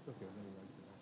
Okay, let me run to that.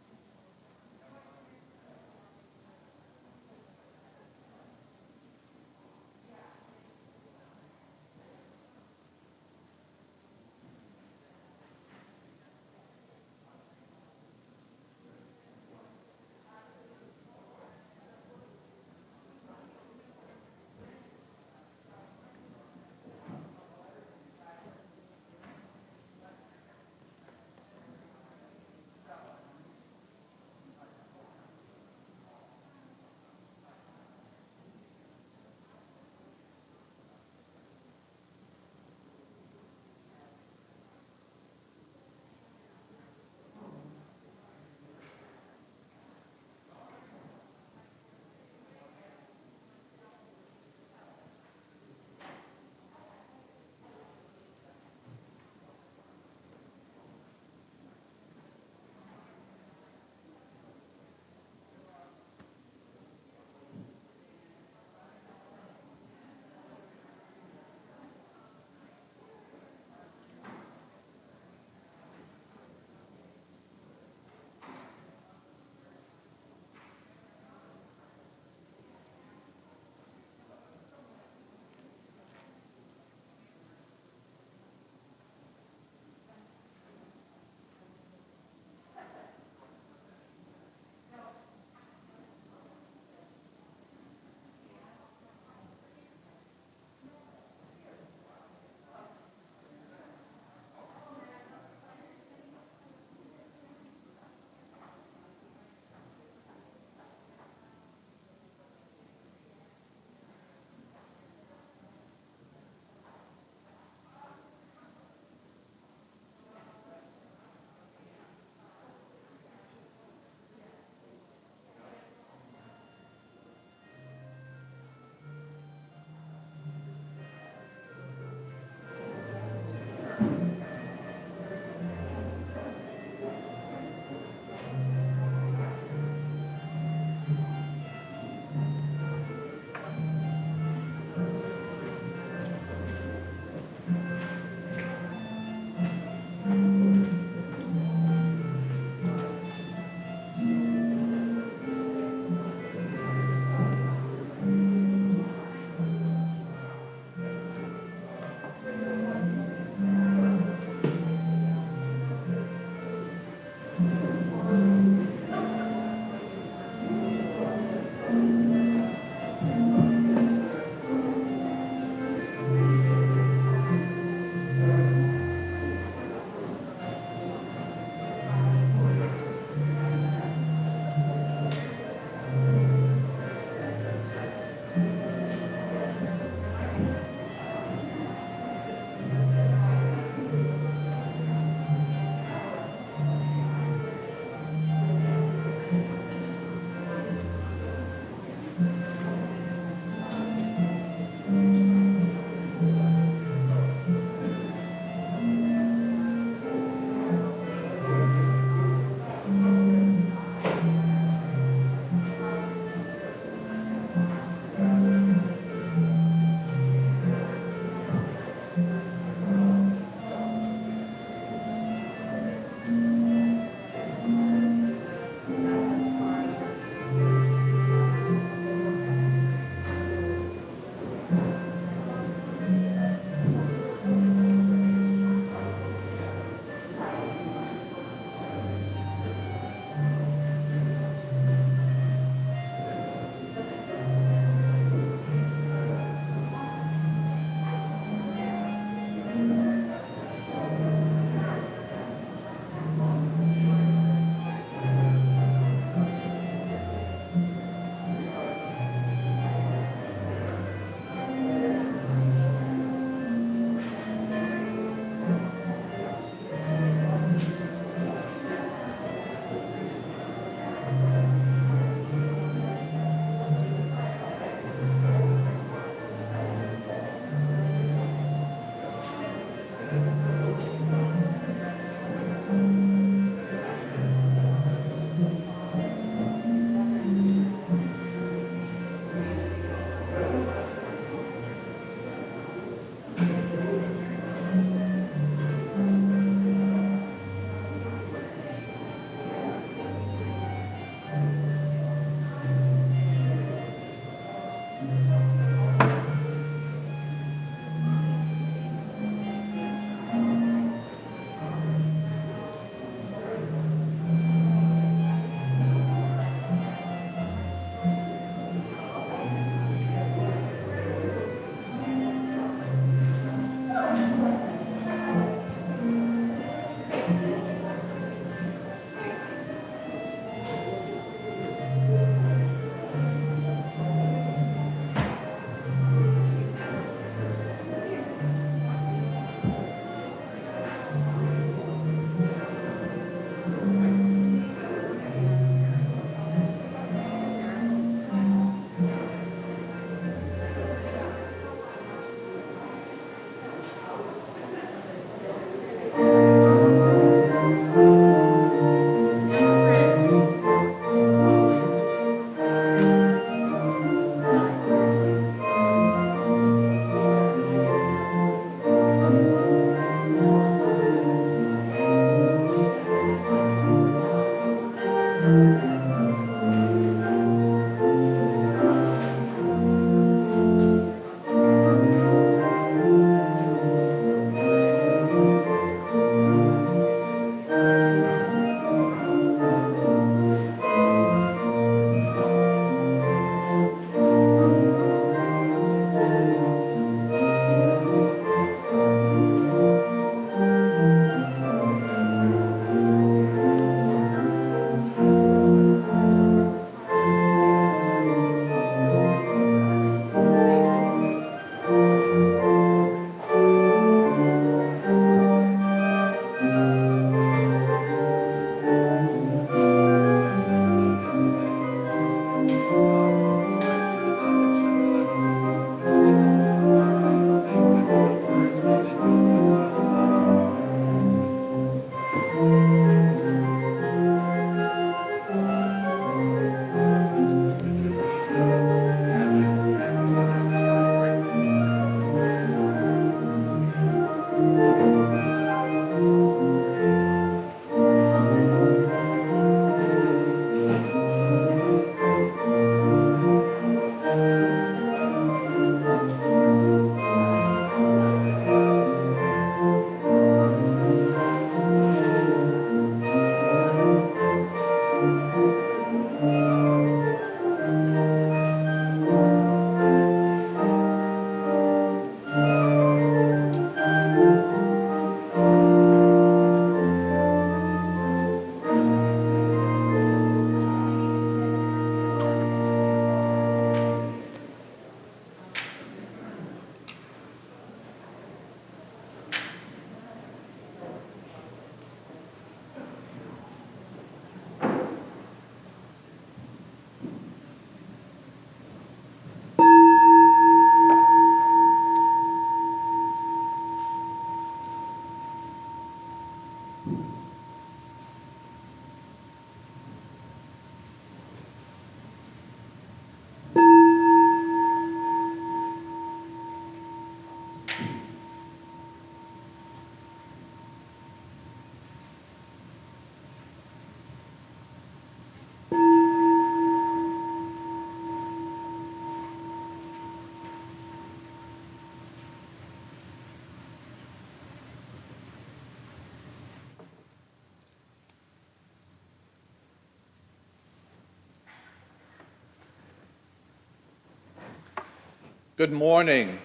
Good morning,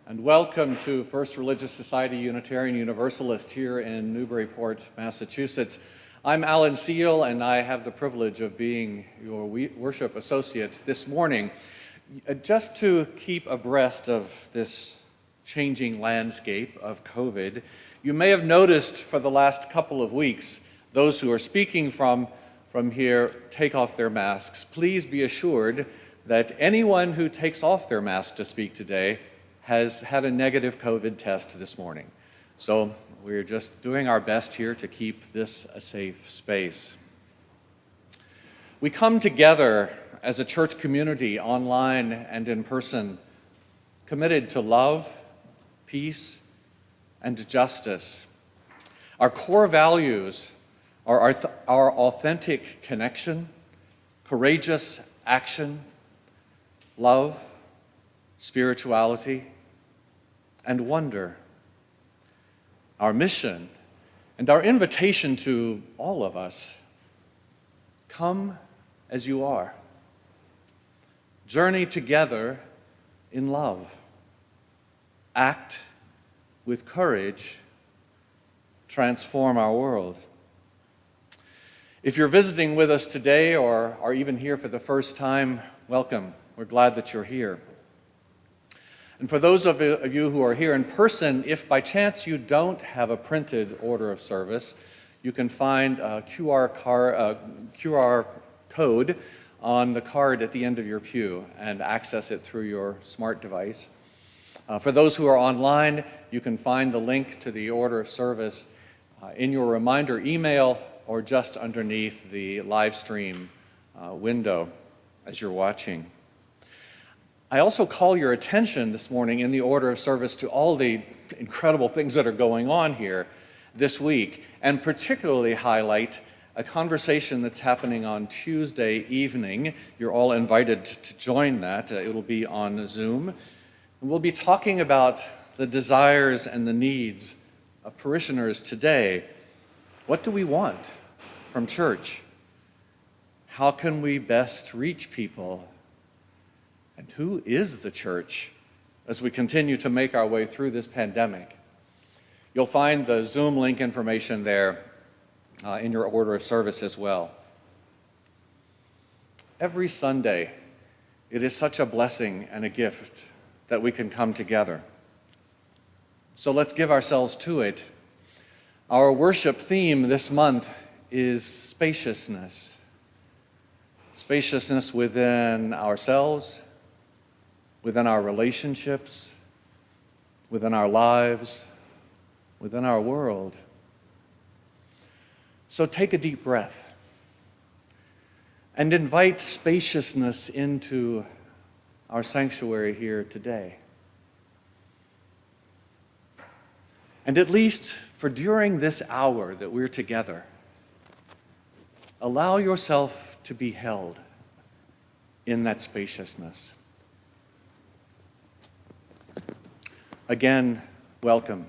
and welcome to First Religious Society Unitarian Universalist here in Newburyport, Massachusetts. I'm Alan Seal, and I have the privilege of being your worship associate this morning. Just to keep abreast of this changing landscape of COVID, you may have noticed for the last couple of weeks, those who are speaking from here take off their masks. Please be assured that anyone who takes off their mask to speak today has had a negative COVID test this morning. So we're just doing our best here to keep this a safe space. We come together as a church community, online and in person, committed to love, peace, and justice. Our core values are our authentic connection, courageous action, love, spirituality, and wonder. Our mission and our invitation to all of us: come as you are. Journey together in love. Act with courage. Transform our world. If you're visiting with us today or are even here for the first time, welcome. We're glad that you're here. And for those of you who are here in person, if by chance you don't have a printed order of service, you can find a QR code on the card at the end of your pew and access it through your smart device. For those who are online, you can find the link to the order of service in your reminder email or just underneath the Livestream window as you're watching. I also call your attention this morning in the order of service to all the incredible things that are going on here this week, and particularly highlight a conversation that's happening on Tuesday evening. You're all invited to join that. It'll be on Zoom. And we'll be talking about the desires and the needs of parishioners today. What do we want from church? How can we best reach people? And who is the church as we continue to make our way through this pandemic? You'll find the Zoom link information there in your order of service as well. Every Sunday, it is such a blessing and a gift that we can come together. So let's give ourselves to it. Our worship theme this month is spaciousness. Spaciousness within ourselves, within our relationships, within our lives, within our world. So take a deep breath and invite spaciousness into our sanctuary here today. And at least for during this hour that we're together, allow yourself to be held in that spaciousness. Again, welcome.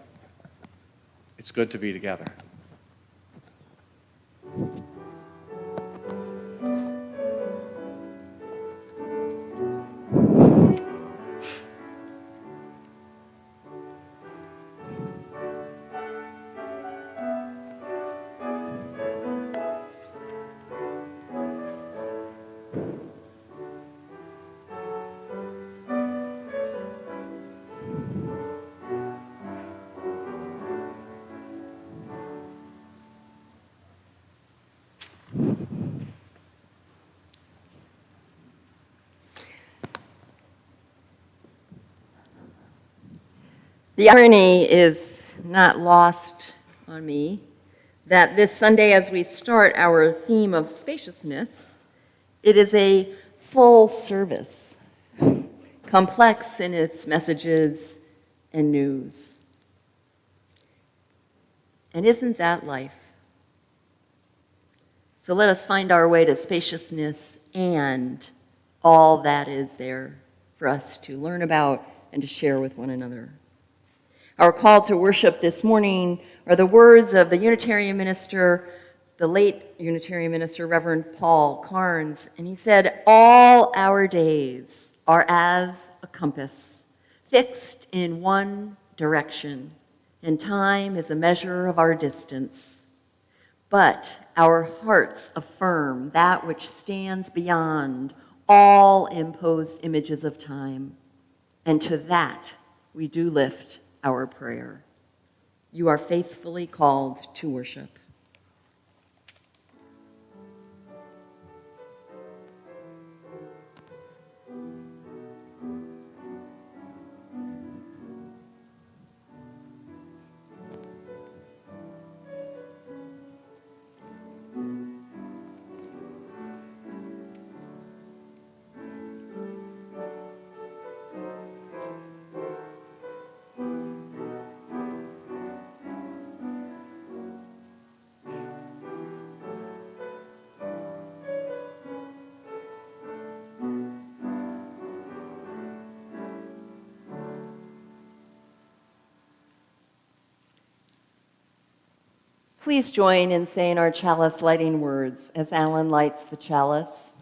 It's good to be together. The irony is not lost on me that this Sunday, as we start our theme of spaciousness, it is a full service, complex in its messages and news. And isn't that life? So let us find our way to spaciousness and all that is there for us to learn about and to share with one another. Our call to worship this morning are the words of the Unitarian minister, the late Unitarian minister, Reverend Paul Carnes, and he said, "All our days are as a compass, fixed in one direction, and time is a measure of our distance. But our hearts affirm that which stands beyond all imposed images of time, and to that we do lift our prayer." You are faithfully called to worship. Please join in saying our chalice lighting words as Alan lights the chalice.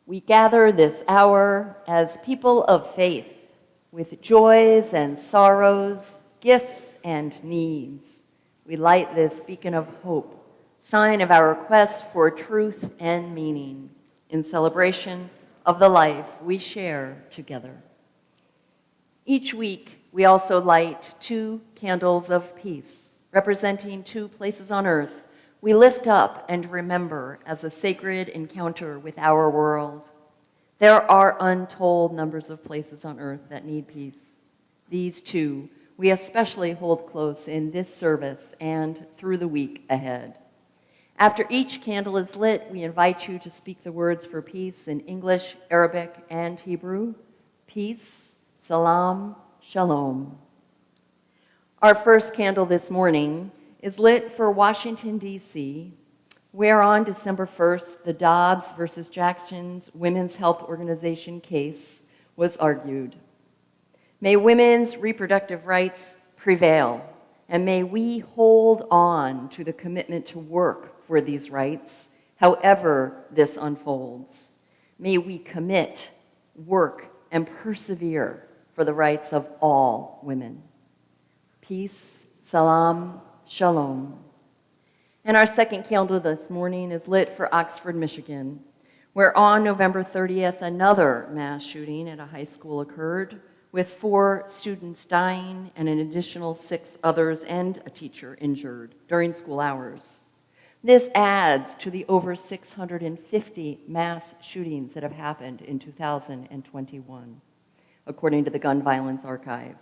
We gather this hour as people of faith with joys and sorrows, gifts and needs. We light this beacon of hope, sign of our quest for truth and meaning in celebration of the life we share together. Each week, we also light 2 candles of peace, representing 2 places on earth we lift up and remember as a sacred encounter with our world. There are untold numbers of places on earth that need peace. These 2 we especially hold close in this service and through the week ahead. After each candle is lit, we invite you to speak the words for peace in English, Arabic, and Hebrew. Peace, salam, shalom. Our first candle this morning is lit for Washington, D.C., where on December 1st, the Dobbs versus Jackson's Women's Health Organization case was argued. May women's reproductive rights prevail, and may we hold on to the commitment to work for these rights, however this unfolds. May we commit, work, and persevere for the rights of all women. Peace, salam, shalom. And our second candle this morning is lit for Oxford, Michigan, where on November 30th, another mass shooting at a high school occurred, with 4 students dying and an additional 6 others and a teacher injured during school hours. This adds to the over 650 mass shootings that have happened in 2021, according to the Gun Violence Archive.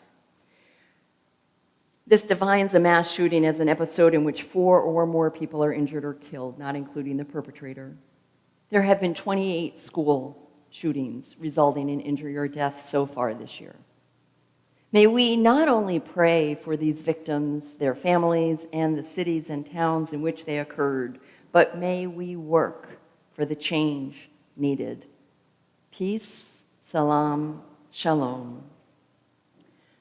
This defines a mass shooting as an episode in which 4 or more people are injured or killed, not including the perpetrator. There have been 28 school shootings resulting in injury or death so far this year. May we not only pray for these victims, their families, and the cities and towns in which they occurred, but may we work for the change needed. Peace, salam, shalom.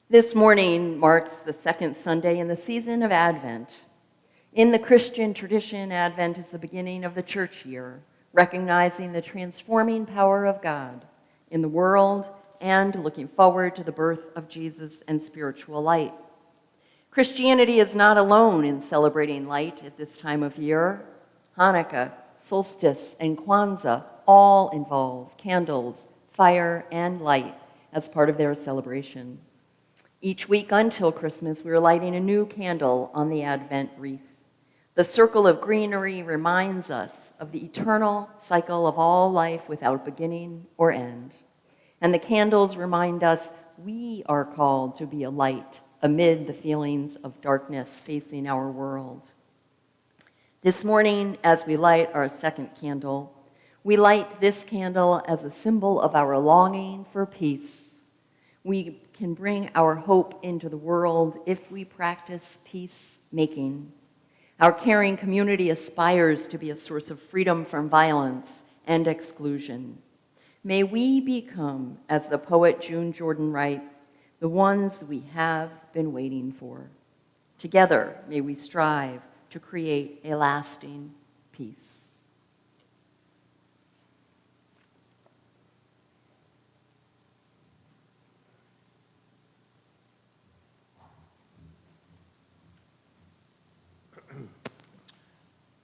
This morning marks the second Sunday in the season of Advent. In the Christian tradition, Advent is the beginning of the church year, recognizing the transforming power of God in the world and looking forward to the birth of Jesus and spiritual light. Christianity is not alone in celebrating light at this time of year. Hanukkah, solstice, and Kwanzaa all involve candles, fire, and light as part of their celebration. Each week until Christmas, we are lighting a new candle on the Advent wreath. The circle of greenery reminds us of the eternal cycle of all life without beginning or end. And the candles remind us we are called to be a light amid the feelings of darkness facing our world. This morning, as we light our second candle, we light this candle as a symbol of our longing for peace. We can bring our hope into the world if we practice peacemaking. Our caring community aspires to be a source of freedom from violence and exclusion. May we become, as the poet June Jordan writes, the ones we have been waiting for. Together, may we strive to create a lasting peace.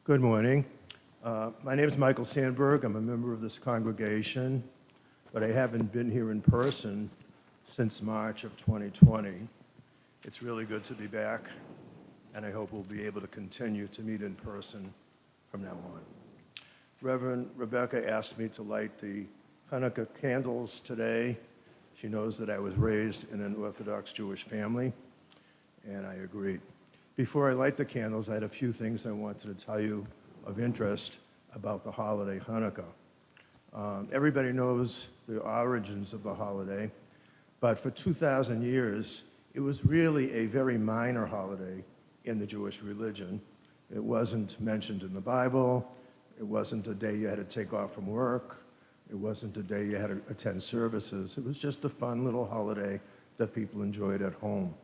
Good morning. My name is Michael Sandberg. I'm a member of this congregation, but I haven't been here in person since March of 2020. It's really good to be back, and I hope we'll be able to continue to meet in person from now on. Reverend Rebecca asked me to light the Hanukkah candles today. She knows that I was raised in an Orthodox Jewish family, and I agreed. Before I light the candles, I had a few things I wanted to tell you of interest about the holiday Hanukkah. Everybody knows the origins of the holiday, but for 2,000 years, it was really a very minor holiday in the Jewish religion. It wasn't mentioned in the Bible. It wasn't a day you had to take off from work. It wasn't a day you had to attend services. It was just a fun little holiday that people enjoyed at home.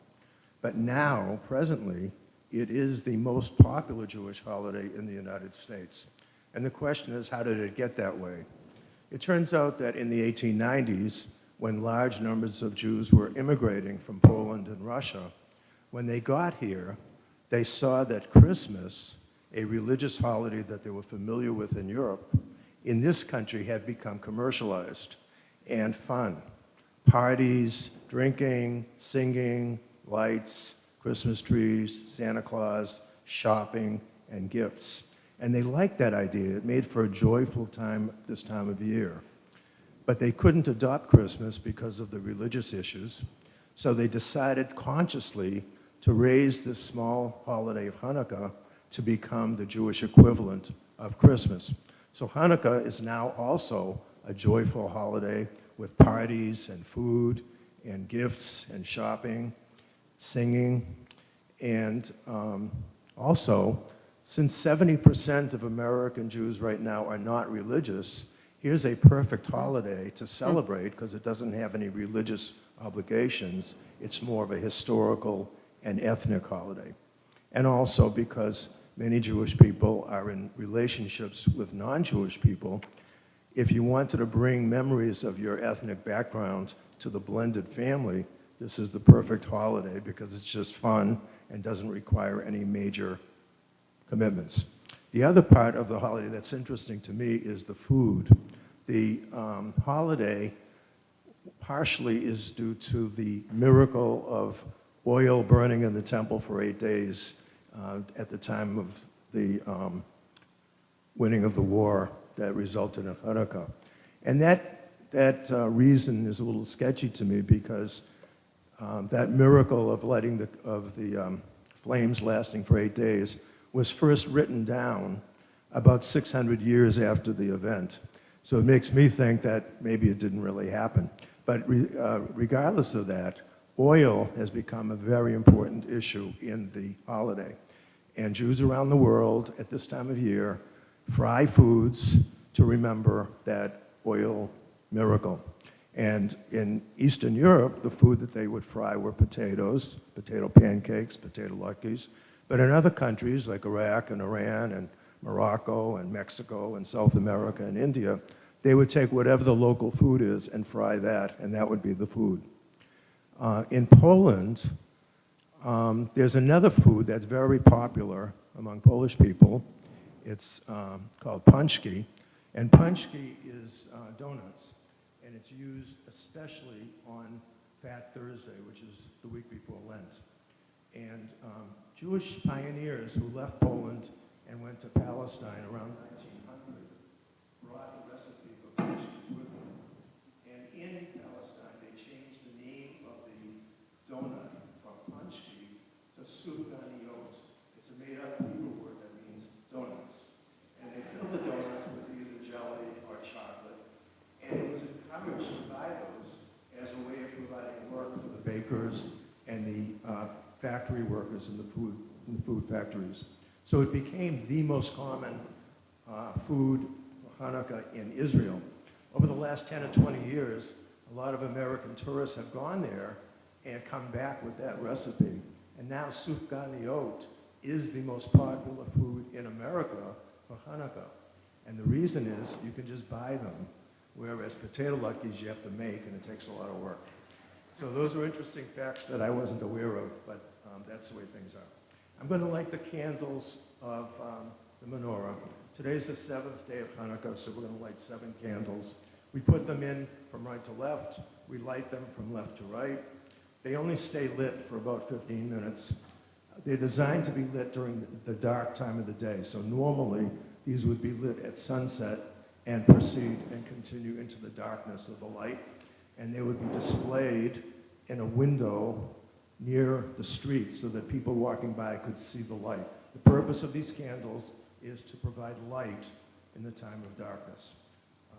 But now, presently, it is the most popular Jewish holiday in the United States. And the question is, how did it get that way? It turns out that in the 1890s, when large numbers of Jews were immigrating from Poland and Russia, when they got here, they saw that Christmas, a religious holiday that they were familiar with in Europe, in this country had become commercialized and fun. Parties, drinking, singing, lights, Christmas trees, Santa Claus, shopping, and gifts. And they liked that idea. It made for a joyful time this time of year. But they couldn't adopt Christmas because of the religious issues, so they decided consciously to raise this small holiday of Hanukkah to become the Jewish equivalent of Christmas. So Hanukkah is now also a joyful holiday with parties and food and gifts and shopping, singing, and also Since 70% of American Jews right now are not religious, here's a perfect holiday to celebrate because it doesn't have any religious obligations. It's more of a historical and ethnic holiday. And also because many Jewish people are in relationships with non-Jewish people, if you wanted to bring memories of your ethnic background to the blended family, this is the perfect holiday because it's just fun and doesn't require any major commitments. The other part of the holiday that's interesting to me is the food. The holiday partially is due to the miracle of oil burning in the temple for 8 days at the time of the winning of the war that resulted in Hanukkah. And that reason is a little sketchy to me because that miracle of lighting the flames lasting for 8 days was first written down about 600 years after the event. So it makes me think that maybe it didn't really happen. But regardless of that, oil has become a very important issue in the holiday. And Jews around the world at this time of year fry foods to remember that oil miracle. And in Eastern Europe, the food that they would fry were potatoes, potato pancakes, potato latkes. But in other countries like Iraq and Iran and Morocco and Mexico and South America and India, they would take whatever the local food is and fry that, and that would be the food. In Poland, there's another food that's very popular among Polish people. It's called paczki, and paczki is donuts, and it's used especially on Fat Thursday, which is the week before Lent. And Jewish pioneers who left Poland and went to Palestine around 1900 brought the recipe for paczkis with them. And in Palestine, they changed the name of the donut from paczki to suganiot. It's a made-up Hebrew word that means donuts. And they fill the donuts with either jelly or chocolate. And it was encouraged to buy those as a way of providing work for the bakers and the factory workers in the food factories. So it became the most common food for Hanukkah in Israel. Over the last 10 or 20 years, a lot of American tourists have gone there and come back with that recipe. And now sufganiot is the most popular food in America for Hanukkah. And the reason is you can just buy them, whereas potato latkes you have to make, and it takes a lot of work. So those are interesting facts that I wasn't aware of, but that's the way things are. I'm going to light the candles of the menorah. Today's the 7th day of Hanukkah, so we're going to light 7 candles. We put them in from right to left. We light them from left to right. They only stay lit for about 15 minutes. They're designed to be lit during the dark time of the day. So normally, these would be lit at sunset and proceed and continue into the darkness of the light. And they would be displayed in a window near the street so that people walking by could see the light. The purpose of these candles is to provide light in the time of darkness.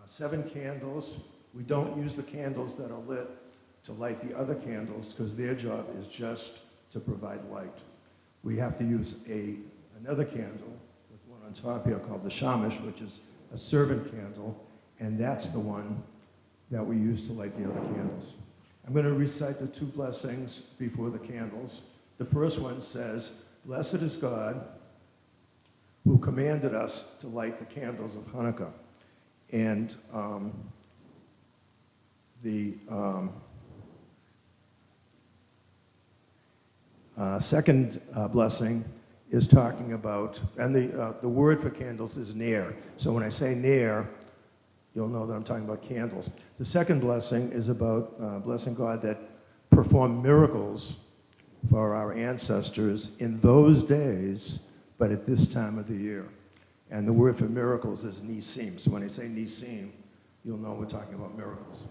7 candles. We don't use the candles that are lit to light the other candles because their job is just to provide light. We have to use another candle with one on top here called the shamash, which is a servant candle, and that's the one that we use to light the other candles. I'm going to recite the 2 blessings before the candles. The first one says, "Blessed is God who commanded us to light the candles of Hanukkah." And the second blessing is talking about, and the word for candles is ner. So when I say ner, you'll know that I'm talking about candles. The second blessing is about blessing God that performed miracles for our ancestors in those days, but at this time of the year. And the word for miracles is nisim. So when I say nisim, you'll know we're talking about miracles.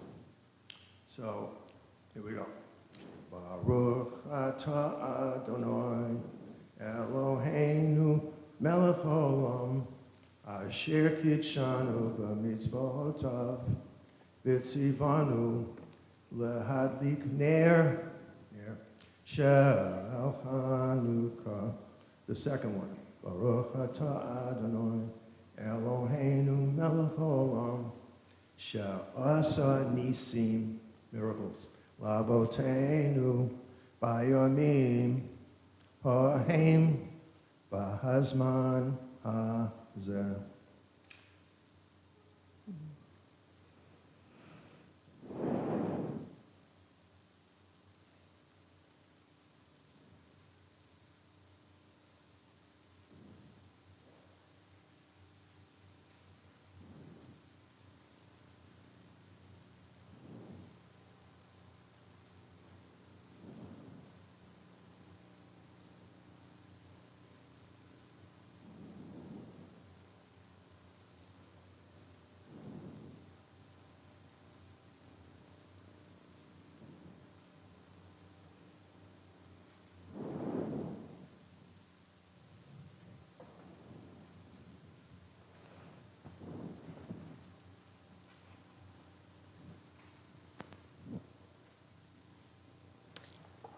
So here we go. Baruch atah Adonai Eloheinu melech haolam asher kitshanu b'mitzvotav v'tzivanu lehadlik ner shel Hanukkah. The second one. Baruch atah Adonai, Eloheinu melech haolam, she'asa nisim, miracles, lavoteinu, bayomim, ha'hem, bahazman hazeh.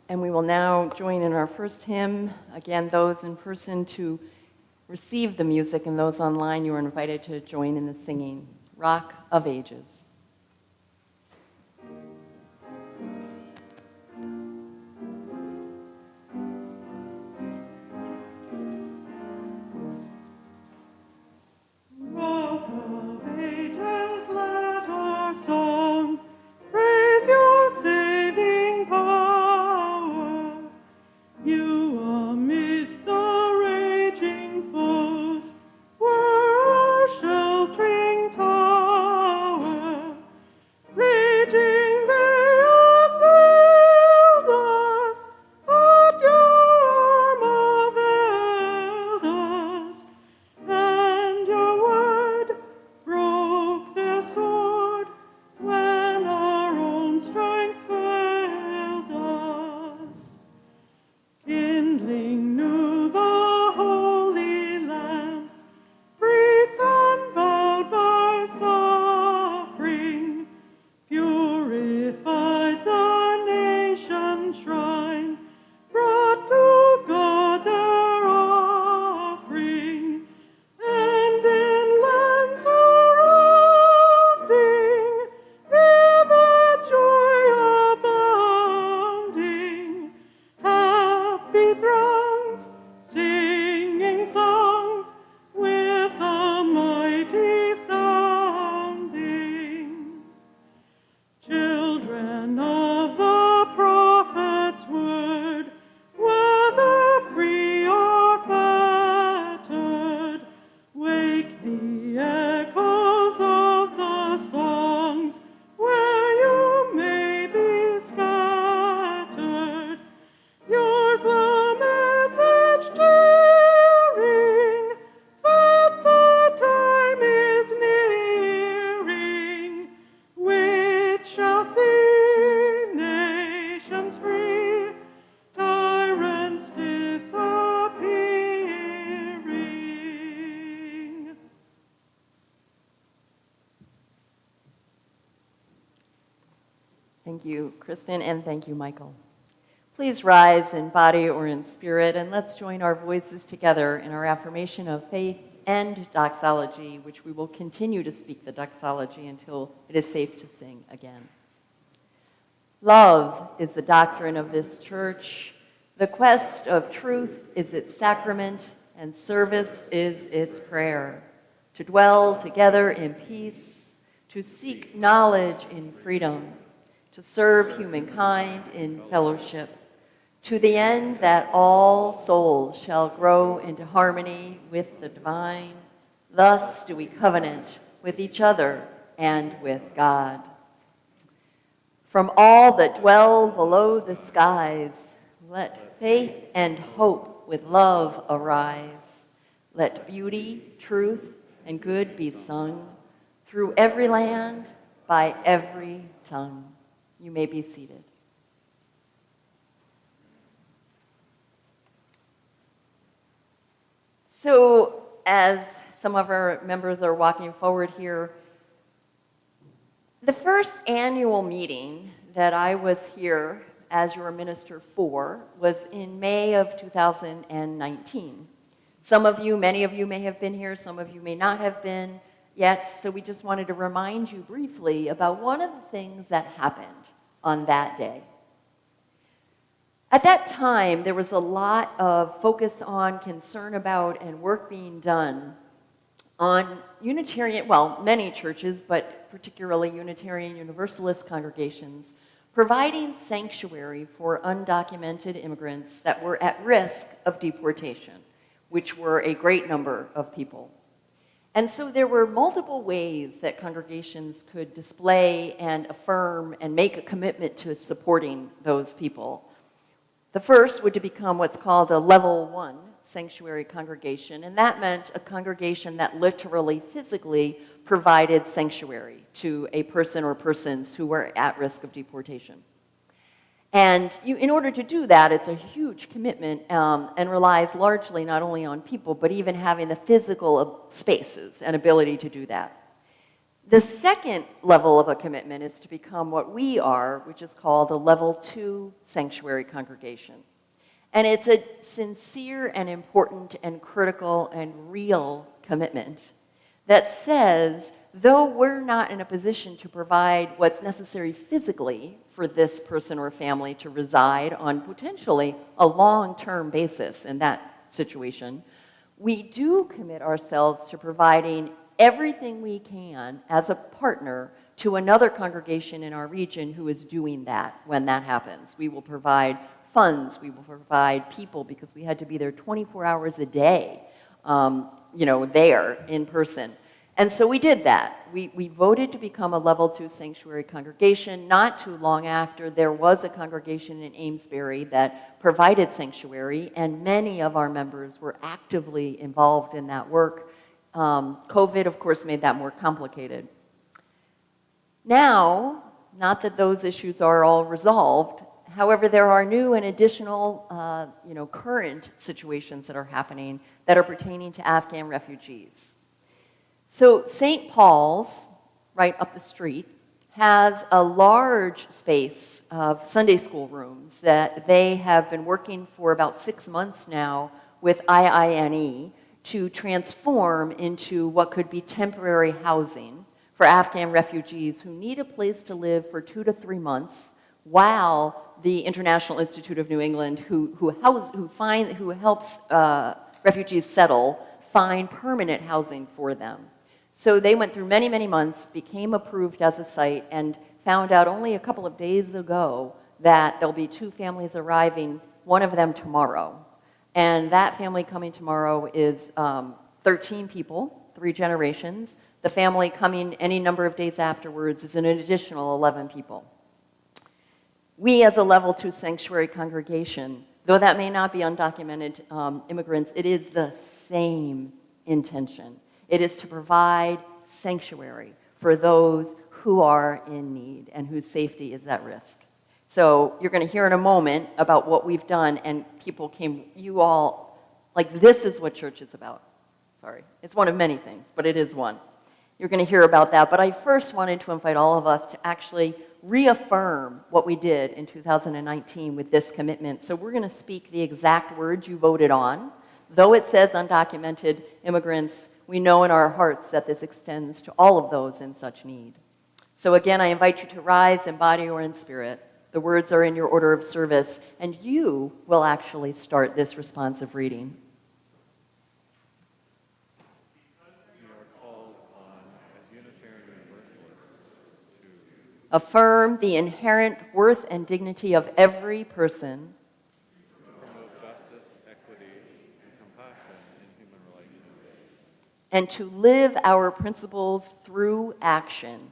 And we will now join in our first hymn. Again, those in person to receive the music, and those online, you are invited to join in the singing, Rock of Ages. Rock of ages, let our song praise your saving power. You amidst the raging foes were our sheltering tower. Raging they assailed us, but your arm availed us, and your word broke their sword when our own strength failed us. Kindling new the holy lamps, freed unbowed by suffering, purified the nation's shrine, brought to God their offering, and in lands surrounding, hear the joy abounding. Happy throngs, singing songs, with the mighty sounding. Children of the prophet's word, whether free or fettered, wake the echoes of the songs where you may be scattered. Yours the message cheering that the time is nearing, which shall see nations free, tyrants disappearing. Thank you, Kristen, and thank you, Michael. Please rise in body or in spirit, and let's join our voices together in our affirmation of faith and doxology, which we will continue to speak the doxology until it is safe to sing again. Love is the doctrine of this church. The quest of truth is its sacrament, and service is its prayer. To dwell together in peace, to seek knowledge in freedom, to serve humankind in fellowship, to the end that all souls shall grow into harmony with the divine. Thus do we covenant with each other and with God. From all that dwell below the skies, let faith and hope with love arise. Let beauty, truth, and good be sung through every land, by every tongue. You may be seated. So, as some of our members are walking forward here, the first annual meeting that I was here as your minister for was in May of 2019. Some of you, many of you may have been here, some of you may not have been yet, so we just wanted to remind you briefly about one of the things that happened on that day. At that time, there was a lot of focus on, concern about, and work being done on Unitarian, well, many churches, but particularly Unitarian Universalist congregations, providing sanctuary for undocumented immigrants that were at risk of deportation, which were a great number of people. And so there were multiple ways that congregations could display and affirm and make a commitment to supporting those people. The first would to become what's called a level 1 sanctuary congregation, and that meant a congregation that literally, physically provided sanctuary to a person or persons who were at risk of deportation. And in order to do that, it's a huge commitment and relies largely not only on people, but even having the physical spaces and ability to do that. The second level of a commitment is to become what we are, which is called a level 2 sanctuary congregation. And it's a sincere and important and critical and real commitment that says, though we're not in a position to provide what's necessary physically for this person or family to reside on potentially a long-term basis in that situation, we do commit ourselves to providing everything we can as a partner to another congregation in our region who is doing that when that happens. We will provide funds, we will provide people, because we had to be there 24 hours a day, there in person. And so we did that. We voted to become a level 2 sanctuary congregation. Not too long after, there was a congregation in Amesbury that provided sanctuary, and many of our members were actively involved in that work. COVID, of course, made that more complicated. Now, not that those issues are all resolved, however, there are new and additional, current situations that are happening that are pertaining to Afghan refugees. So St. Paul's, right up the street, has a large space of Sunday school rooms that they have been working for about 6 months now with IINE to transform into what could be temporary housing for Afghan refugees who need a place to live for 2 to 3 months, while the International Institute of New England, who helps refugees settle, find permanent housing for them. So they went through many, many months, became approved as a site, and found out only a couple of days ago that there'll be 2 families arriving, one of them tomorrow. And that family coming tomorrow is 13 people, 3 generations. The family coming any number of days afterwards is an additional 11 people. We, as a level 2 sanctuary congregation, though that may not be undocumented immigrants, it is the same intention. It is to provide sanctuary for those who are in need and whose safety is at risk. So you're going to hear in a moment about what we've done, and people came, you all, this is what church is about. Sorry, it's one of many things, but it is one. You're going to hear about that, but I first wanted to invite all of us to actually reaffirm what we did in 2019 with this commitment. So we're going to speak the exact words you voted on. Though it says undocumented immigrants, we know in our hearts that this extends to all of those in such need. So again, I invite you to rise in body or in spirit. The words are in your order of service, and you will actually start this responsive reading. We are called on as Unitarian Universalists to affirm the inherent worth and dignity of every person, promote justice, equity, and compassion in human relations, and to live our principles through action.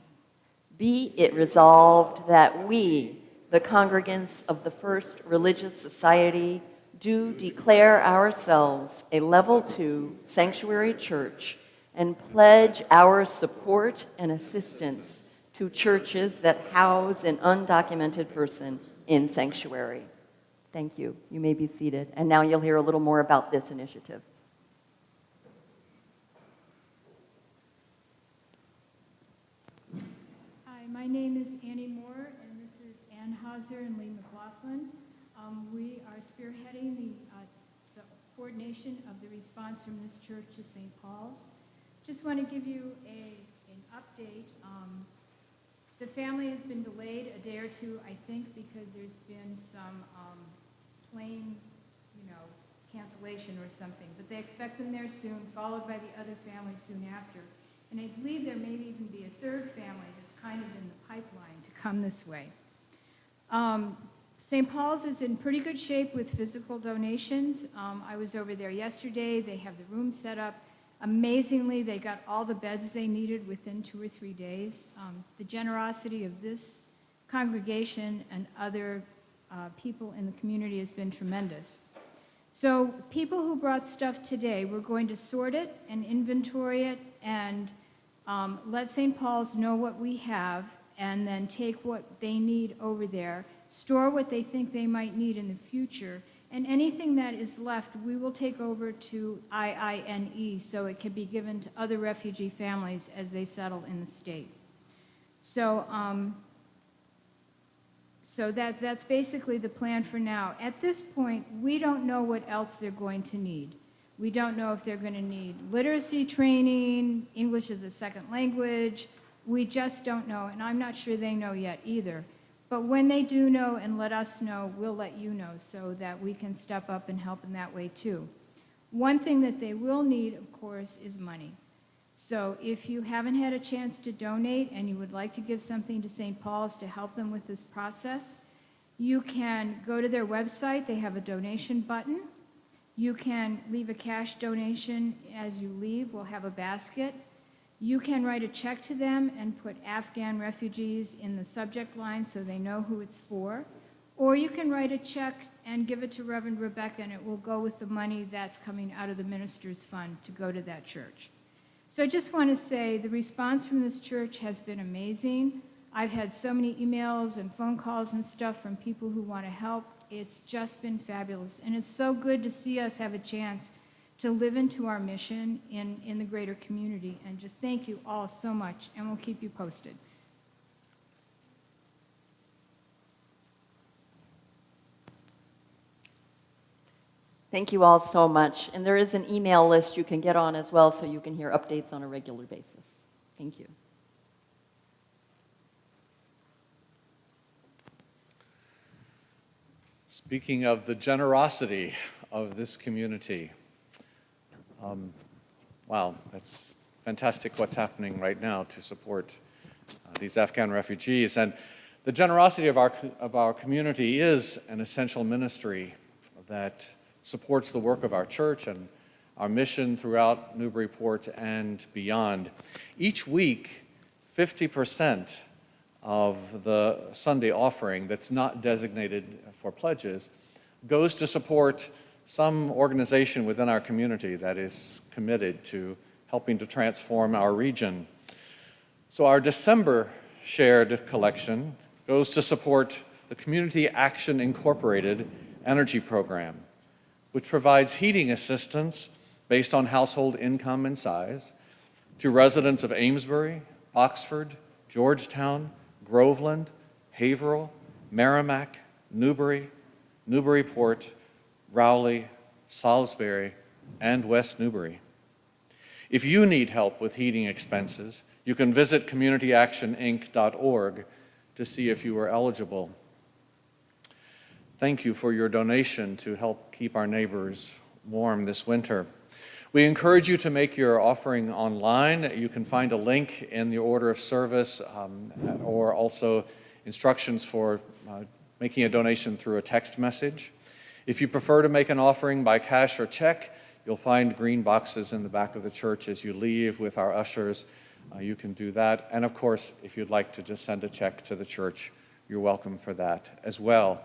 Be it resolved that we, the congregants of the First Religious Society, do declare ourselves a Level 2 sanctuary church and pledge our support and assistance to churches that house an undocumented person in sanctuary. Thank you. You may be seated. And now you'll hear a little more about this initiative. Hi, my name is Annie Moore, and this is Ann Hauser and Lee McLaughlin. We are spearheading the coordination of the response from this church to St. Paul's. Just want to give you an update. The family has been delayed a day or two, I think, because there's been some plane, cancellation or something. But they expect them there soon, followed by the other family soon after. And I believe there may even be a third family that's kind of in the pipeline to come this way. St. Paul's is in pretty good shape with physical donations. I was over there yesterday. They have the room set up. Amazingly, they got all the beds they needed within 2 or 3 days. The generosity of this congregation and other people in the community has been tremendous. So people who brought stuff today, we're going to sort it and inventory it and let St. Paul's know what we have and then take what they need over there, store what they think they might need in the future, and anything that is left, we will take over to IINE so it can be given to other refugee families as they settle in the state. So, that's basically the plan for now. At this point, we don't know what else they're going to need. We don't know if they're going to need literacy training, English as a second language. We just don't know, and I'm not sure they know yet either. But when they do know and let us know, we'll let you know so that we can step up and help in that way too. One thing that they will need, of course, is money. So if you haven't had a chance to donate and you would like to give something to St. Paul's to help them with this process, you can go to their website. They have a donation button. You can leave a cash donation as you leave. We'll have a basket. You can write a check to them and put Afghan refugees in the subject line so they know who it's for. Or you can write a check and give it to Reverend Rebecca, and it will go with the money that's coming out of the minister's fund to go to that church. So I just want to say the response from this church has been amazing. I've had so many emails and phone calls and stuff from people who want to help. It's just been fabulous. And it's so good to see us have a chance to live into our mission in the greater community. And just thank you all so much, and we'll keep you posted. Thank you all so much. And there is an email list you can get on as well so you can hear updates on a regular basis. Thank you. Speaking of the generosity of this community, wow, that's fantastic what's happening right now to support these Afghan refugees. And the generosity of our community is an essential ministry that supports the work of our church and our mission throughout Newburyport and beyond. Each week, 50% of the Sunday offering that's not designated for pledges goes to support some organization within our community that is committed to helping to transform our region. So our December shared collection goes to support the Community Action Incorporated energy program, which provides heating assistance based on household income and size to residents of Amesbury, Oxford, Georgetown, Groveland, Haverhill, Merrimack, Newbury, Newburyport, Rowley, Salisbury, and West Newbury. If you need help with heating expenses, you can visit communityactioninc.org to see if you are eligible. Thank you for your donation to help keep our neighbors warm this winter. We encourage you to make your offering online. You can find a link in the order of service or also instructions for making a donation through a text message. If you prefer to make an offering by cash or check, you'll find green boxes in the back of the church as you leave with our ushers. You can do that. And of course, if you'd like to just send a check to the church, you're welcome for that as well.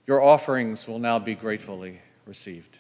Your offerings will now be gratefully received.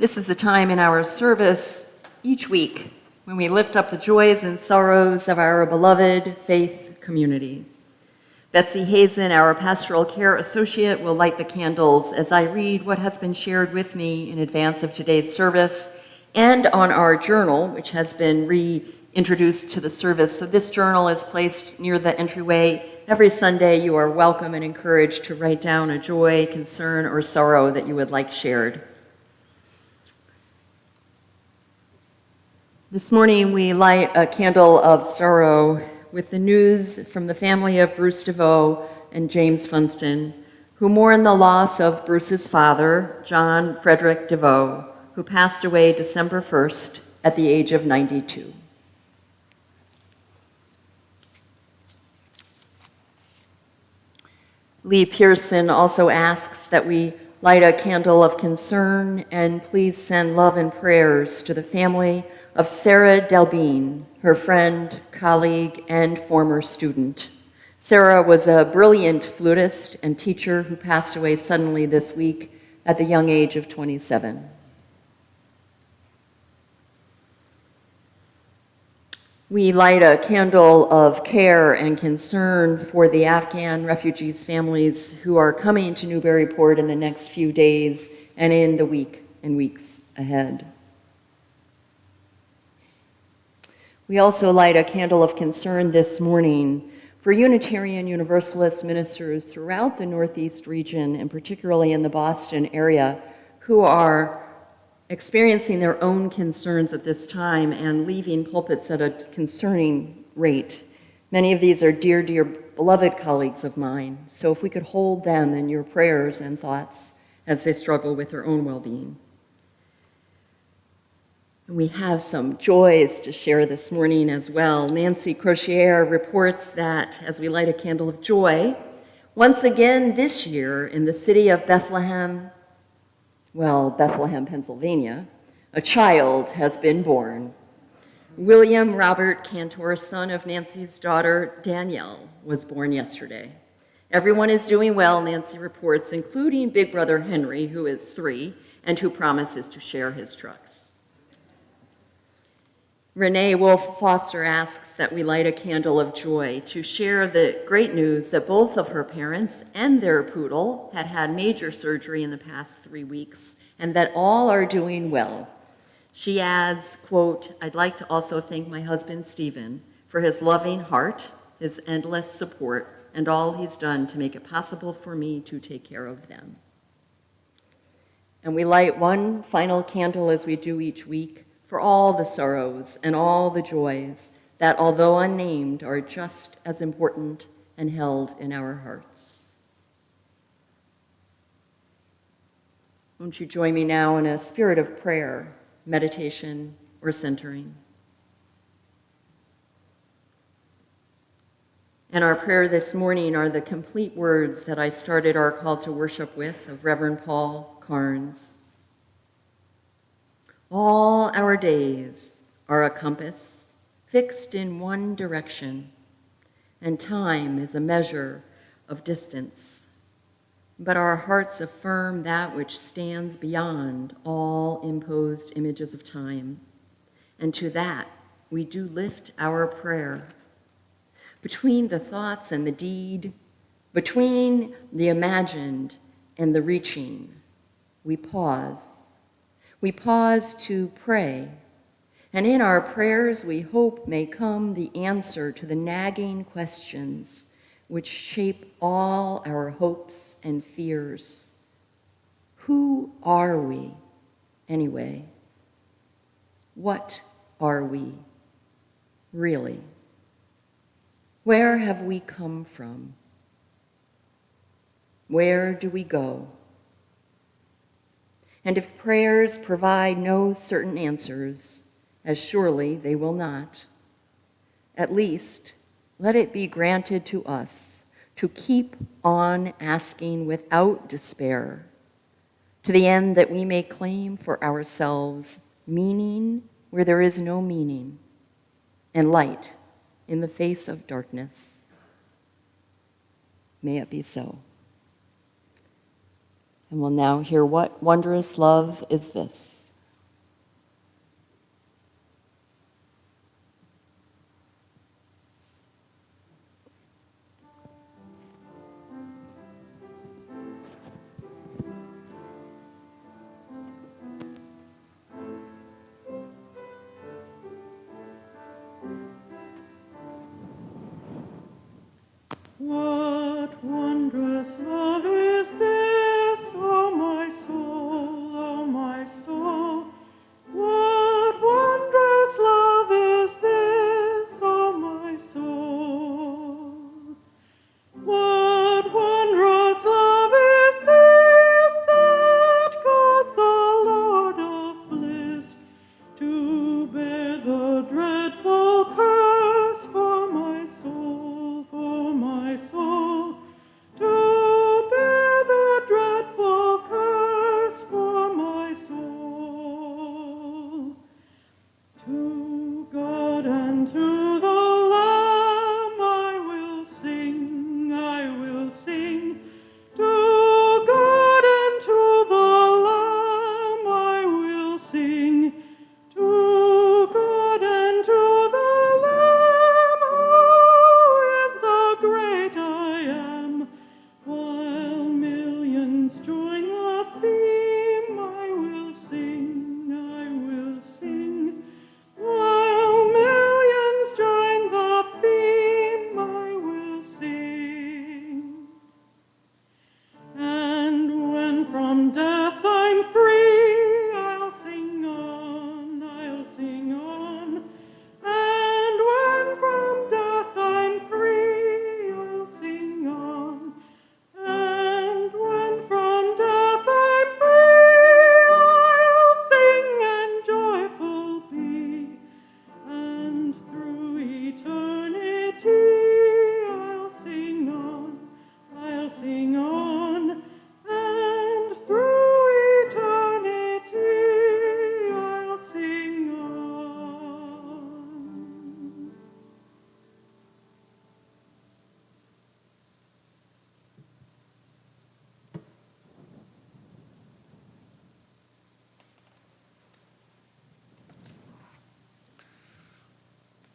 This is a time in our service each week when we lift up the joys and sorrows of our beloved faith community. Betsy Hazen, our pastoral care associate, will light the candles as I read what has been shared with me in advance of today's service and on our journal, which has been reintroduced to the service. So this journal is placed near the entryway. Every Sunday, you are welcome and encouraged to write down a joy, concern, or sorrow that you would like shared. This morning, we light a candle of sorrow with the news from the family of Bruce DeVoe and James Funston, who mourn the loss of Bruce's father, John Frederick DeVoe, who passed away December 1st at the age of 92. Lee Pearson also asks that we light a candle of concern and please send love and prayers to the family of Sarah Delbene, her friend, colleague, and former student. Sarah was a brilliant flutist and teacher who passed away suddenly this week at the young age of 27. We light a candle of care and concern for the Afghan refugees' families who are coming to Newburyport in the next few days and in the week and weeks ahead. We also light a candle of concern this morning for Unitarian Universalist ministers throughout the Northeast region, and particularly in the Boston area, who are experiencing their own concerns at this time and leaving pulpits at a concerning rate. Many of these are dear, dear, beloved colleagues of mine. So if we could hold them in your prayers and thoughts as they struggle with their own well-being. And we have some joys to share this morning as well. Nancy Crochier reports that as we light a candle of joy, once again this year in the city of Bethlehem, Pennsylvania, a child has been born. William Robert Cantor, son of Nancy's daughter Danielle, was born yesterday. Everyone is doing well, Nancy reports, including big brother Henry, who is 3 and who promises to share his trucks. Renee Wolf Foster asks that we light a candle of joy to share the great news that both of her parents and their poodle had major surgery in the past 3 weeks and that all are doing well. She adds, quote, "I'd like to also thank my husband, Stephen, for his loving heart, his endless support, and all he's done to make it possible for me to take care of them." And we light one final candle as we do each week for all the sorrows and all the joys that, although unnamed, are just as important and held in our hearts. Won't you join me now in a spirit of prayer, meditation, or centering? And our prayer this morning are the complete words that I started our call to worship with of Reverend Paul Carnes. All our days are a compass fixed in one direction, and time is a measure of distance. But our hearts affirm that which stands beyond all imposed images of time, and to that we do lift our prayer. Between the thoughts and the deed, between the imagined and the reaching, we pause. We pause to pray, and in our prayers we hope may come the answer to the nagging questions which shape all our hopes and fears. Who are we, anyway? What are we, really? Where have we come from? Where do we go? And if prayers provide no certain answers, as surely they will not, at least let it be granted to us to keep on asking without despair, to the end that we may claim for ourselves meaning where there is no meaning, and light in the face of darkness. May it be so. And we'll now hear what wondrous love is this.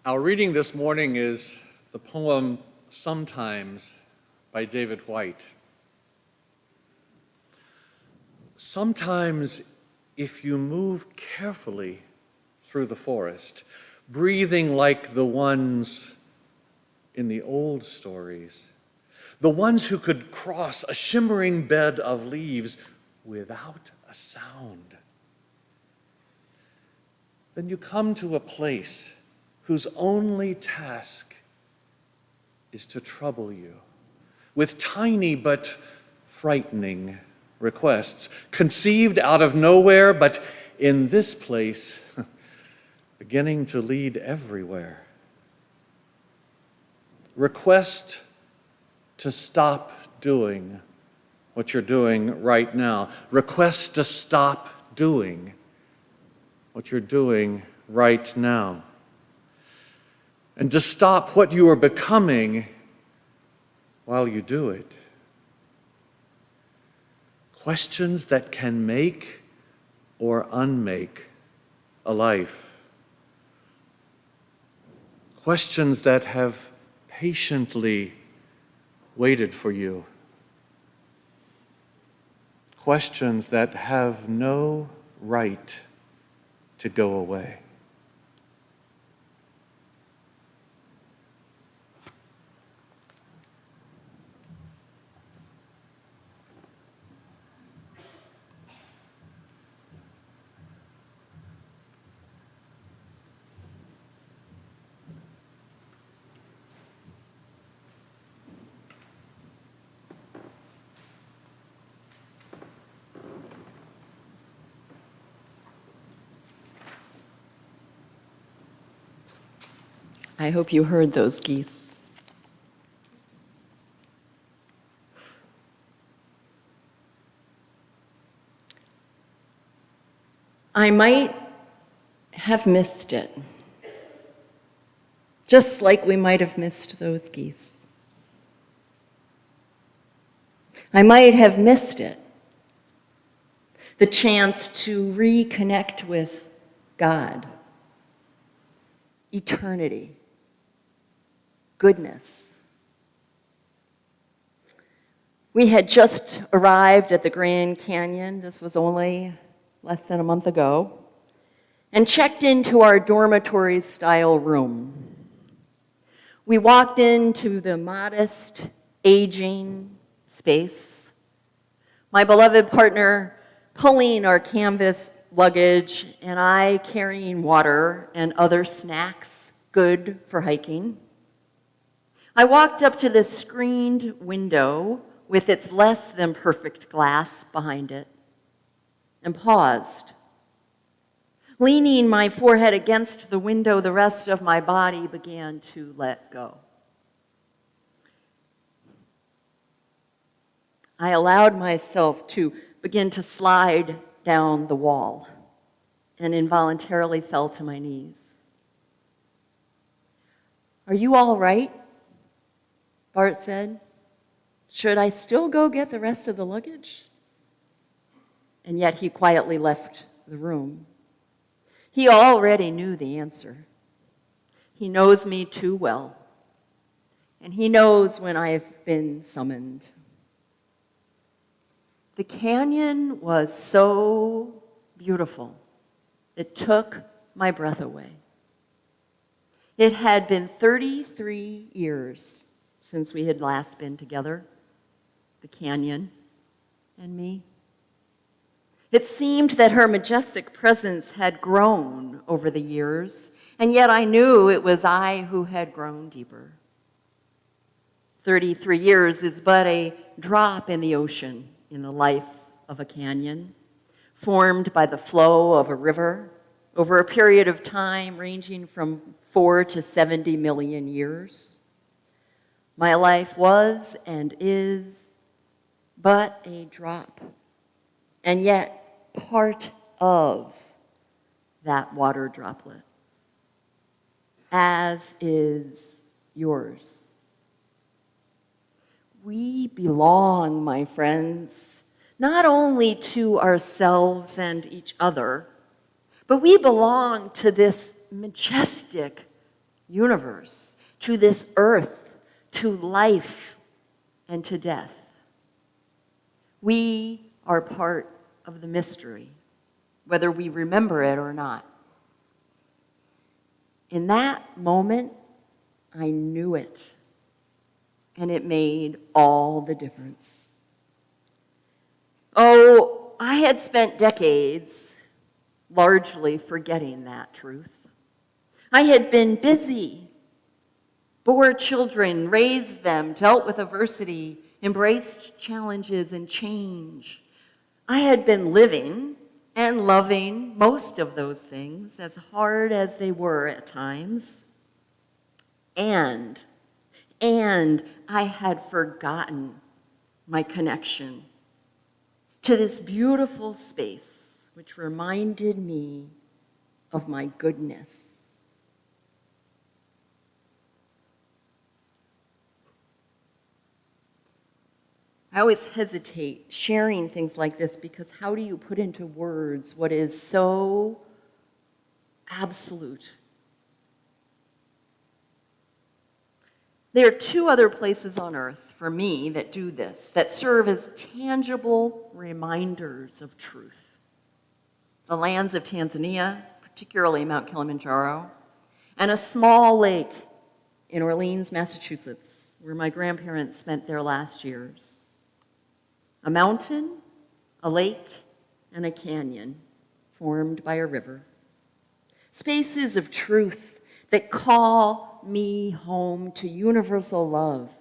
Our reading this morning is the poem Sometimes by David White. Sometimes, if you move carefully through the forest, breathing like the ones in the old stories, the ones who could cross a shimmering bed of leaves without a sound, then you come to a place whose only task is to trouble you with tiny but frightening requests, conceived out of nowhere, but in this place, beginning to lead everywhere. Request to stop doing what you're doing right now. Request to stop doing what you're doing right now. And to stop what you are becoming while you do it. Questions that can make or unmake a life. Questions that have patiently waited for you. Questions that have no right to go away. I hope you heard those geese. I might have missed it, just like we might have missed those geese. I might have missed it, the chance to reconnect with God, eternity, goodness. We had just arrived at the Grand Canyon. This was only less than a month ago, and checked into our dormitory-style room. We walked into the modest, aging space. My beloved partner pulling our canvas luggage, and I carrying water and other snacks good for hiking. I walked up to the screened window with its less than perfect glass behind it and paused. Leaning my forehead against the window, the rest of my body began to let go. I allowed myself to begin to slide down the wall and involuntarily fell to my knees. "Are you all right?" Bart said. "Should I still go get the rest of the luggage?" And yet he quietly left the room. He already knew the answer. He knows me too well, and he knows when I've been summoned. The canyon was so beautiful, it took my breath away. It had been 33 years since we had last been together, the canyon and me. It seemed that her majestic presence had grown over the years, and yet I knew it was I who had grown deeper. 33 years is but a drop in the ocean in the life of a canyon, formed by the flow of a river over a period of time ranging from 4 to 70 million years. My life was and is but a drop, and yet part of that water droplet, as is yours. We belong, my friends, not only to ourselves and each other, but we belong to this majestic, universe, to this earth, to life, and to death. We are part of the mystery, whether we remember it or not. In that moment, I knew it, and it made all the difference. Oh, I had spent decades largely forgetting that truth. I had been busy, bore children, raised them, dealt with adversity, embraced challenges and change. I had been living and loving most of those things, as hard as they were at times. And I had forgotten my connection to this beautiful space, which reminded me of my goodness. I always hesitate sharing things like this because how do you put into words what is so absolute? There are two other places on earth for me that do this, that serve as tangible reminders of truth. The lands of Tanzania, particularly Mount Kilimanjaro, and a small lake in Orleans, Massachusetts, where my grandparents spent their last years. A mountain, a lake, and a canyon formed by a river. Spaces of truth that call me home to universal love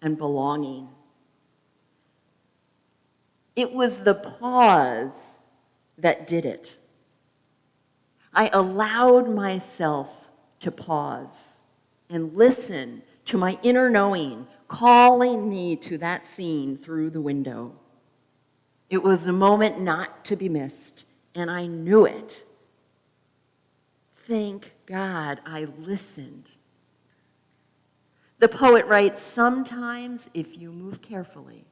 and belonging. It was the pause that did it. I allowed myself to pause and listen to my inner knowing calling me to that scene through the window. It was a moment not to be missed, and I knew it. Thank God I listened. The poet writes, sometimes if you move carefully,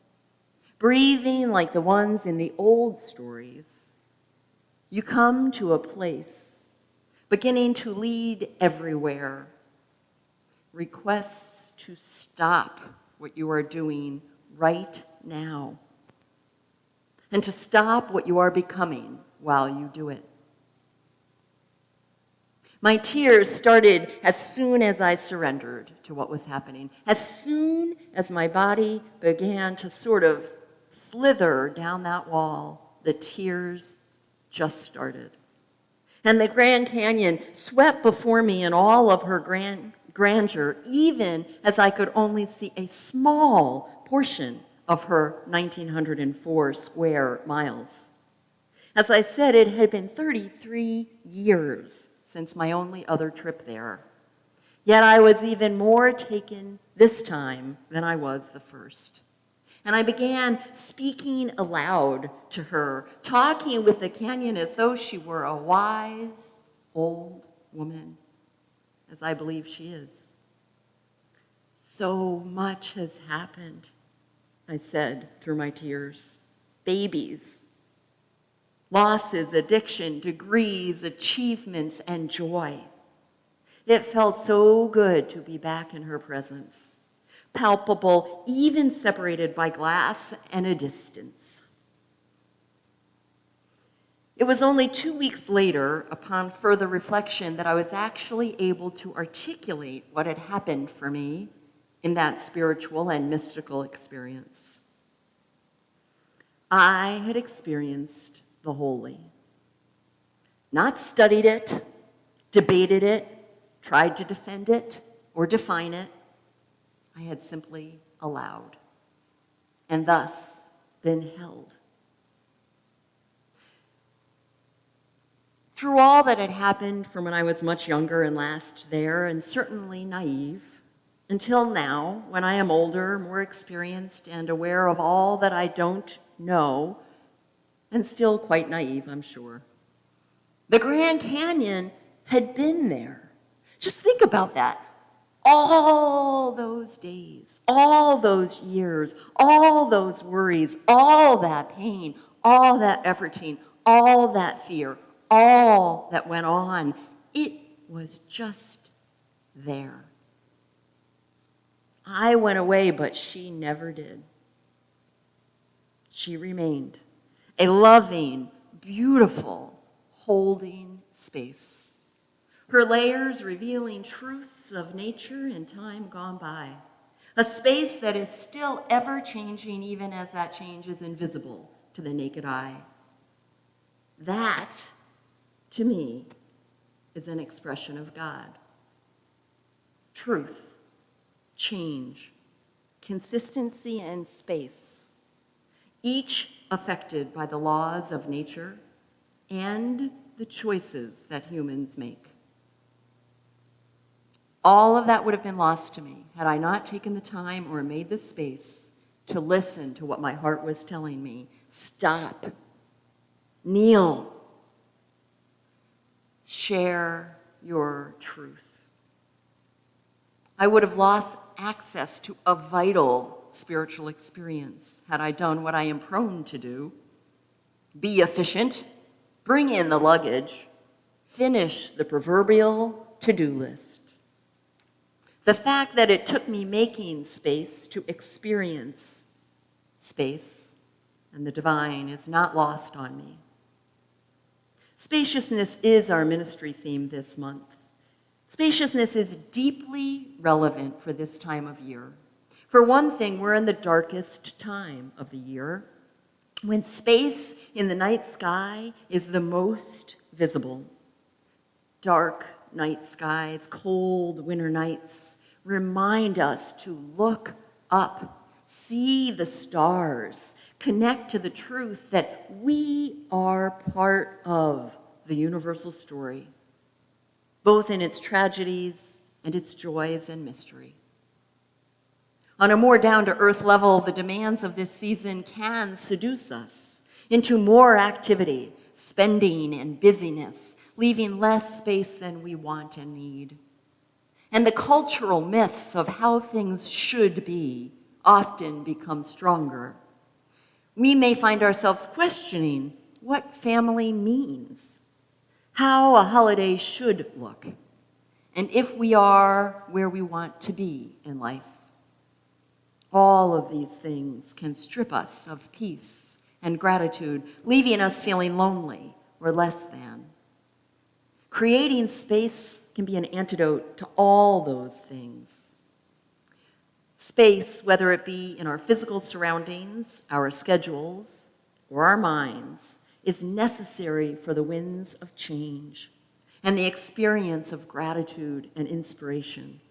breathing like the ones in the old stories, you come to a place beginning to lead everywhere. Requests to stop what you are doing right now and to stop what you are becoming while you do it. My tears started as soon as I surrendered to what was happening, as soon as my body began to sort of slither down that wall, the tears just started. And the Grand Canyon swept before me in all of her grandeur, even as I could only see a small portion of her 1,904 square miles. As I said, it had been 33 years since my only other trip there. Yet I was even more taken this time than I was the first. And I began speaking aloud to her, talking with the canyon as though she were a wise old woman, as I believe she is. So much has happened, I said through my tears. Babies, losses, addiction, degrees, achievements, and joy. It felt so good to be back in her presence, palpable, even separated by glass and a distance. It was only 2 weeks later, upon further reflection, that I was actually able to articulate what had happened for me in that spiritual and mystical experience. I had experienced the holy. Not studied it, debated it, tried to defend it, or define it. I had simply allowed, and thus been held. Through all that had happened from when I was much younger and last there, and certainly naive, until now, when I am older, more experienced, and aware of all that I don't know, and still quite naive, I'm sure. The Grand Canyon had been there. Just think about that. All those days, all those years, all those worries, all that pain, all that efforting, all that fear, all that went on, it was just there. I went away, but she never did. She remained a loving, beautiful, holding space. Her layers revealing truths of nature and time gone by. A space that is still ever changing, even as that change is invisible to the naked eye. That, to me, is an expression of God. Truth, change, consistency, and space, each affected by the laws of nature and the choices that humans make. All of that would have been lost to me had I not taken the time or made the space to listen to what my heart was telling me. Stop. Kneel. Share your truth. I would have lost access to a vital spiritual experience had I done what I am prone to do. Be efficient, bring in the luggage, finish the proverbial to-do list. The fact that it took me making space to experience space and the divine is not lost on me. Spaciousness is our ministry theme this month. Spaciousness is deeply relevant for this time of year. For one thing, we're in the darkest time of the year, when space in the night sky is the most visible. Dark night skies, cold winter nights remind us to look up, see the stars, connect to the truth that we are part of the universal story, both in its tragedies and its joys and mystery. On a more down-to-earth level, the demands of this season can seduce us into more activity, spending, and busyness, leaving less space than we want and need. And the cultural myths of how things should be often become stronger. We may find ourselves questioning what family means, how a holiday should look, and if we are where we want to be in life. All of these things can strip us of peace and gratitude, leaving us feeling lonely or less than. Creating space can be an antidote to all those things. Space, whether it be in our physical surroundings, our schedules, or our minds, is necessary for the winds of change and the experience of gratitude and inspiration.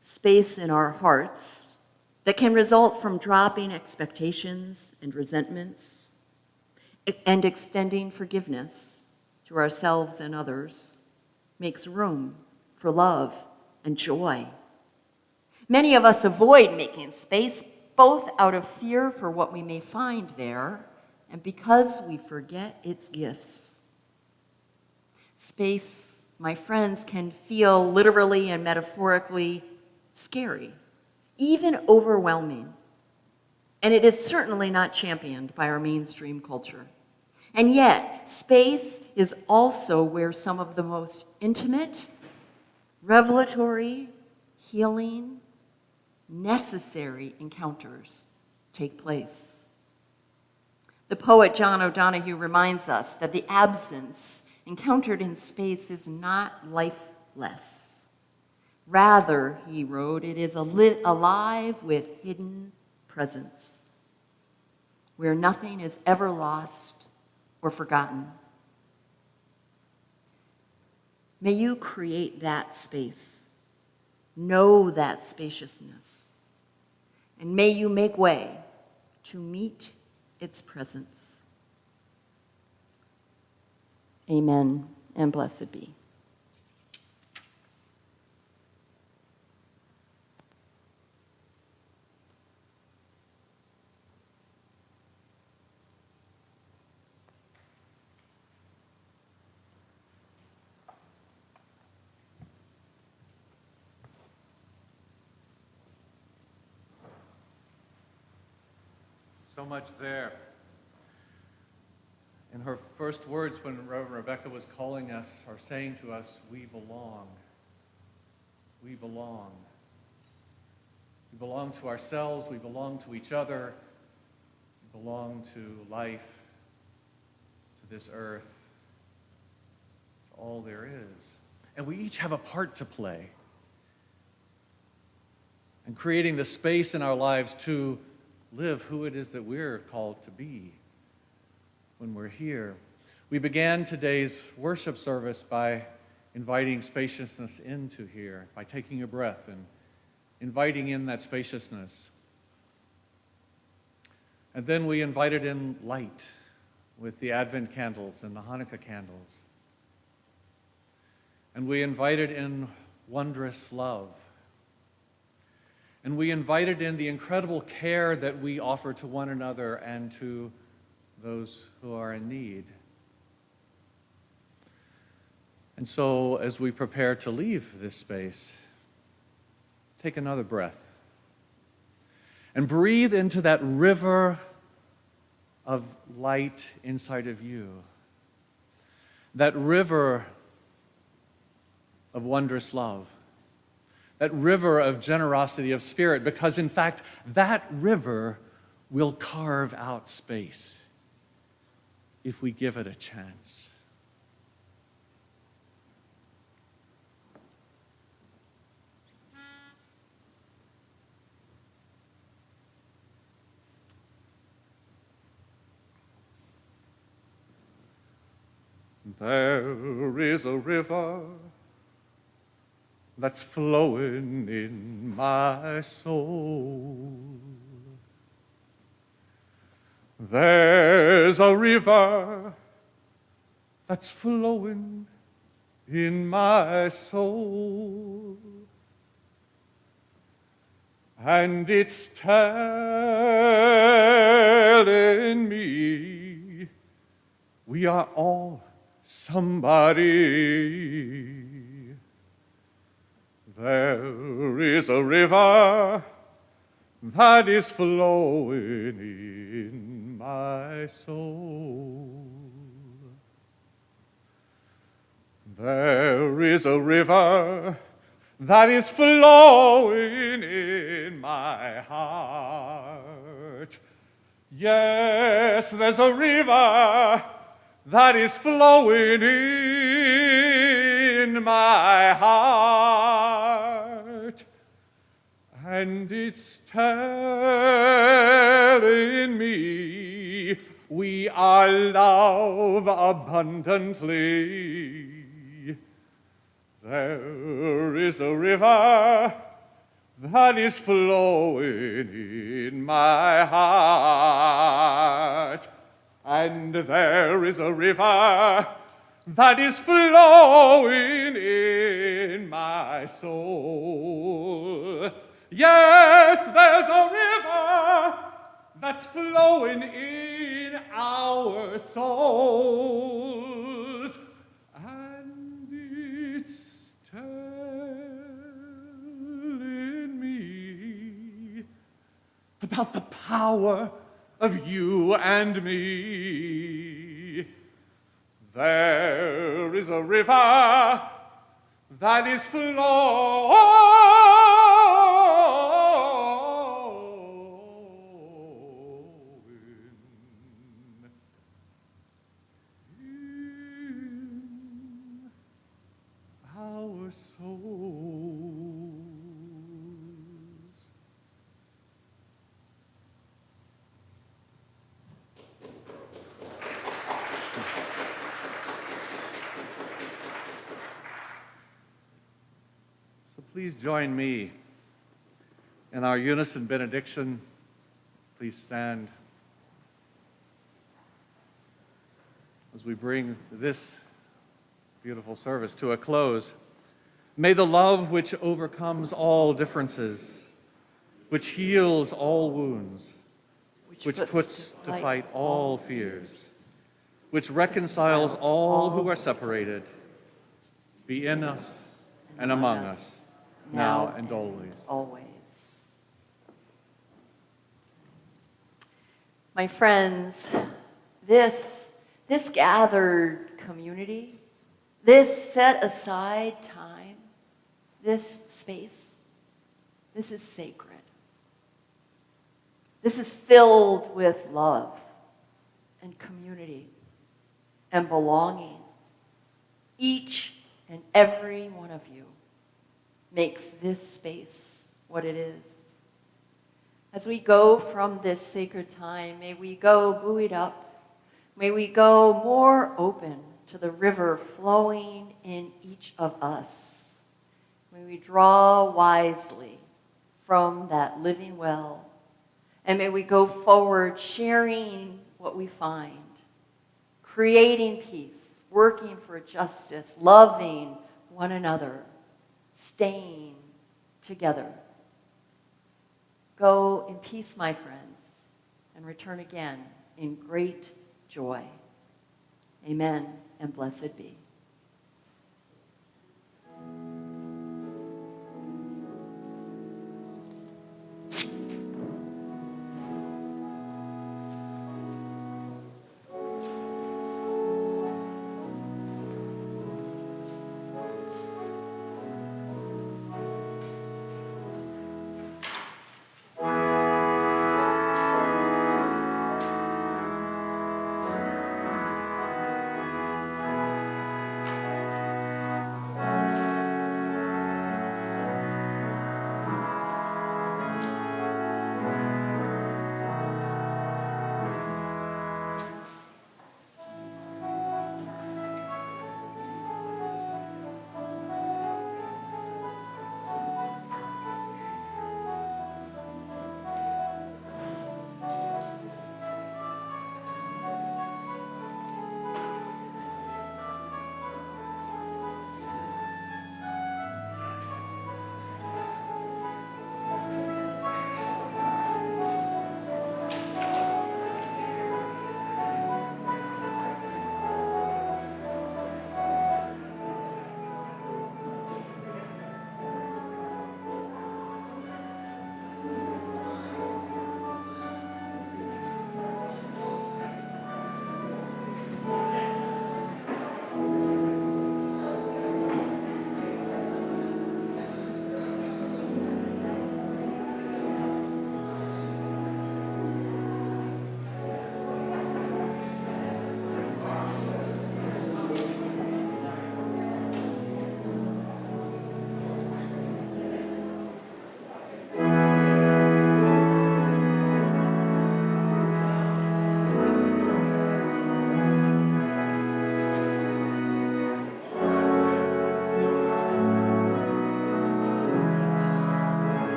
Space in our hearts that can result from dropping expectations and resentments and extending forgiveness to ourselves and others makes room for love and joy. Many of us avoid making space, both out of fear for what we may find there and because we forget its gifts. Space, my friends, can feel literally and metaphorically scary, even overwhelming. And it is certainly not championed by our mainstream culture. And yet, space is also where some of the most intimate, revelatory, healing, necessary encounters take place. The poet John O'Donohue reminds us that the absence encountered in space is not lifeless. Rather, he wrote, it is alive with hidden presence, where nothing is ever lost or forgotten. May you create that space, know that spaciousness, and may you make way to meet its presence. Amen, and blessed be. So much there. In her first words when Reverend Rebecca was calling us or saying to us, we belong. we belong. We belong to ourselves, we belong to each other, we belong to life, to this earth, to all there is. And we each have a part to play in creating the space in our lives to live who it is that we're called to be when we're here. We began today's worship service by inviting spaciousness into here, by taking a breath and inviting in that spaciousness. And then we invited in light with the Advent candles and the Hanukkah candles. And we invited in wondrous love. And we invited in the incredible care that we offer to one another and to those who are in need. And so, as we prepare to leave this space, take another breath and breathe into that river of light inside of you, that river of wondrous love, that river of generosity of spirit, because in fact, that river will carve out space if we give it a chance. There is a river that's flowing in my soul. There's a river that's flowing in my soul. And it's telling me we are all somebody. There is a river that is flowing in my soul. There is a river that is flowing in my heart. Yes, there's a river that is flowing in my heart, and it's telling me we are loved abundantly. There is a river that is flowing in my heart. And there is a river that is flowing in my soul. Yes, there's a river that's flowing in our souls. And it's telling me about the power of you and me. There is a river that is flowing in our souls. Please join me in our unison benediction. Please stand as we bring this beautiful service to a close. May the love which overcomes all differences, which heals all wounds, which puts to fight all fears, which reconciles all who are separated, be in us and among us, now and always. Always. My friends, this gathered community, this set aside time, this space, this is sacred. This is filled with love and community and belonging. Each and every one of you makes this space what it is. As we go from this sacred time, may we go buoyed up. May we go more open to the river flowing in each of us. May we draw wisely from that living well. And may we go forward sharing what we find, creating peace, working for justice, loving one another, staying together. Go in peace, my friends, and return again in great joy. Amen, and blessed be.